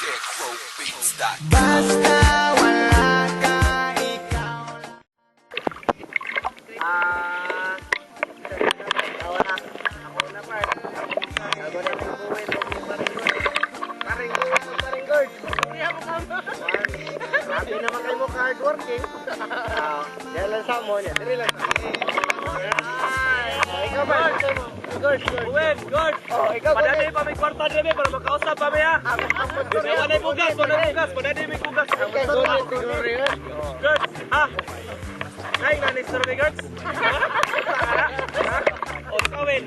Basta wala ka, ikaw tawa na. Ako na pa. Ako na yung buwin. Paring guard. Happy naman kayo mo hardworking. Yan lang sa mo niya. Dili lang sa ikaw ba? Guard. Oh, ikaw ba? Padani pa may kwarta din para makausap pa ha. Wala na bugas, padani may bugas. Girls, ha? Nay, nanistor may girls? O, kawin.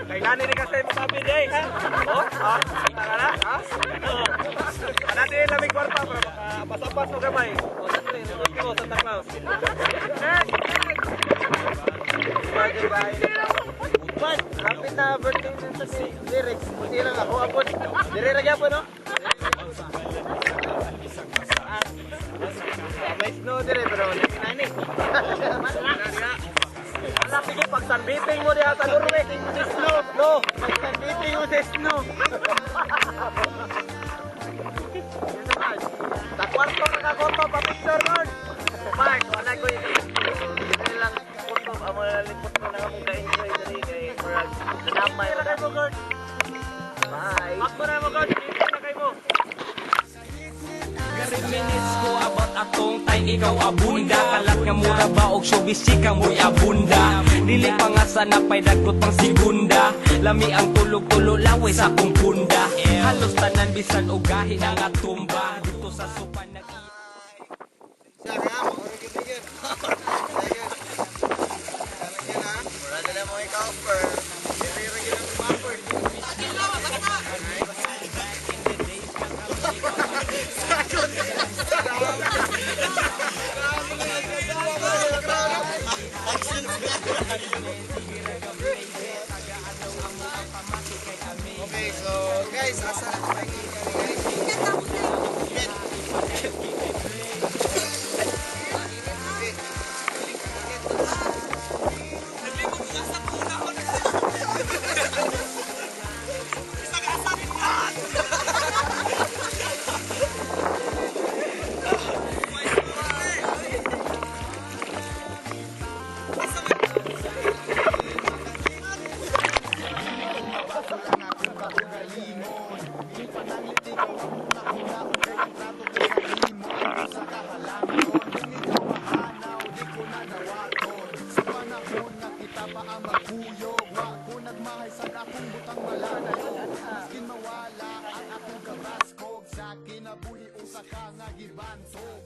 Kailan ni kasi masabi din, ha? O, ha? Takala, ha? Padani na may kwarta para makapasapas mo gamay. O, nasa rin, nandun ko, Santa Claus. Man, happy na birthday din sa si Lyrics. Buti lang ako abot. Direragyan po, no? May snow dire, pero nani. Ala, sige, pag sunbeating mo diya sa Norway, king mo si Snow. No, pagsanditing mo sa snow. Sa kwarto na kakoto, pa-picture, Lord. Mark, wala ko yun. Dili lang photo, amo na lipot ko na akong ka-enjoy diri kay murag nanamay Kaya na kayo mo, Gord. Bye. Ako na mo, Gord. Kaya na kayo mo. 3 minutes ko about atong time ikaw abunda kalat nga mura ba og showbiz chika mo'y abunda dili pa nga sa napay dagot pang segunda lami ang tulog-tulo laway sa akong punda halos tanan bisan og gahi na nga tumba dito sa supan nag Okay, so guys, asa na tayo guys? Kinabuhi usa ka nga gibantog